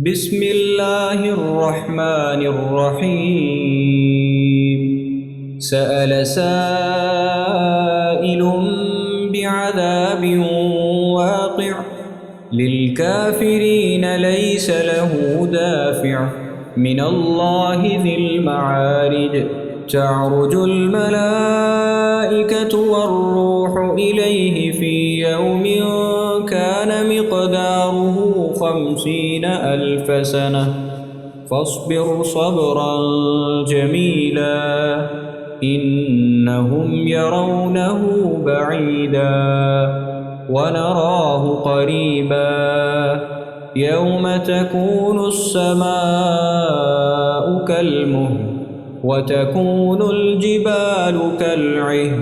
بسم الله الرحمن الرحيم. سأل سائل بعذاب واقع للكافرين ليس له دافع من الله ذي المعارج. تعرج الملائكة والروح إليه في يوم كان مقداره 50,000 سنة فاصبر صبرا جميلا إنهم يرونه بعيدا ونراه قريبا يوم تكون السماء كالمهل وتكون الجبال كالعهن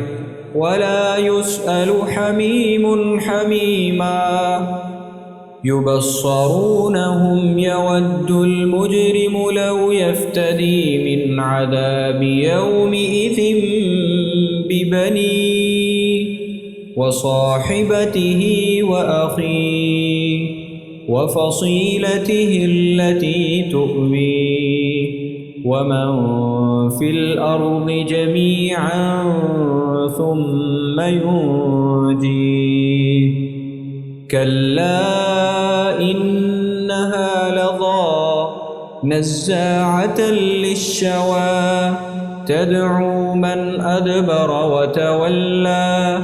ولا يسأل حميم حميما. يبصرونهم يود المجرم لو يفتدي من عذاب يومئذ ببنيه وصاحبته وأخيه وفصيلته التي تؤويه ومن في الأرض جميعا ثم ينجيه. كلا إنها لظى نزاعة للشوى تدعو من أدبر وتولى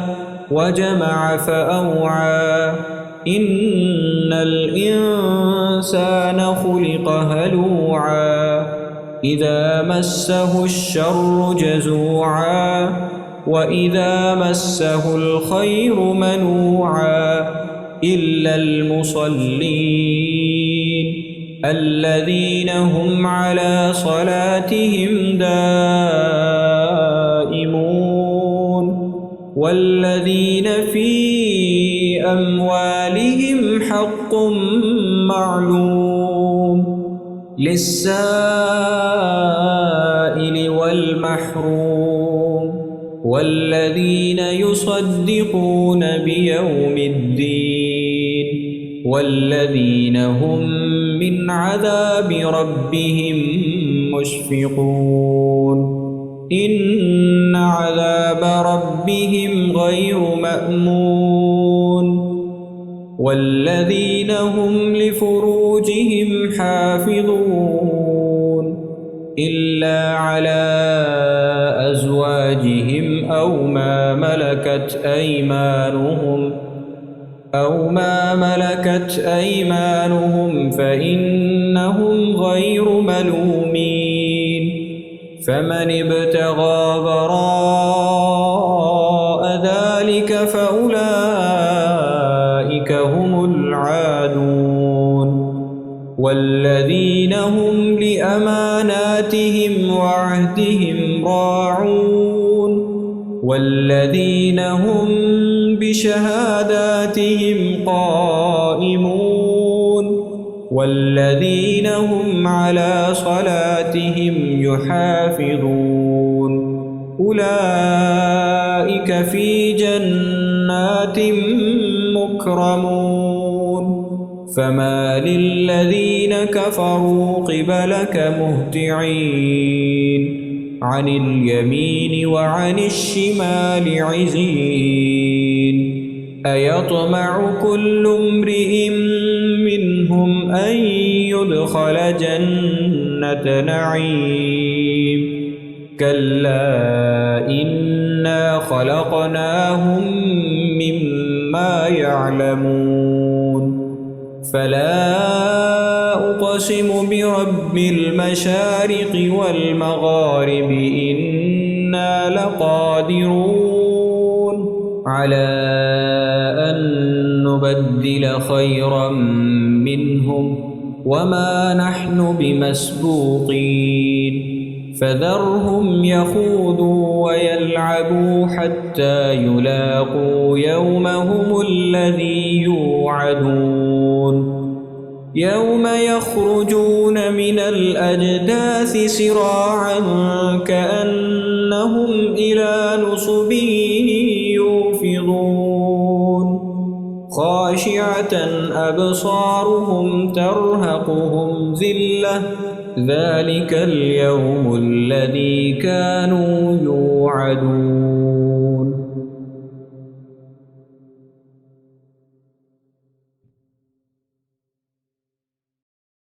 وجمع فأوعى. إن الإنسان خلق هلوعا إذا مسه الشر جزوعا وإذا مسه الخير منوعا إلا المصلين الذين هم على صلاتهم دائمون والذين في أموالهم حق معلوم للسائل والمحروم والذين يصدقون بيوم الدين والذين هم من عذاب ربهم مشفقون. إن عذاب ربهم غير مأمون والذين هم لفروجهم حافظون إلا على أزواجهم أو ما ملكت أيمانهم فإنهم غير ملومين. فمن ابتغى وراء ذلك فأولئك هم العادون والذين هم لأماناتهم وعهدهم راعون والذين هم بشهاداتهم قائمون والذين هم على صلاتهم يحافظون. أولئك في جنات مكرمون. فما للذين كفروا قبلك مهطعين عن اليمين وعن الشمال عزين. أيطمع كل امرئ منهم أن يدخل جنة نعيم. كلا إنا خلقناهم مما يعلمون. فلا أقسم برب المشارق والمغارب إنا لقادرون على أن نبدل خيرا منهم وما نحن بمسبوقين. فذرهم يخوضوا ويلعبوا حتى يلاقوا يومهم الذي يوعدون. يوم يخرجون من الأجداث سراعا كأنهم إلى نصب يوفضون. خاشعة أبصارهم ترهقهم ذلة ذلك اليوم الذي كانوا يوعدون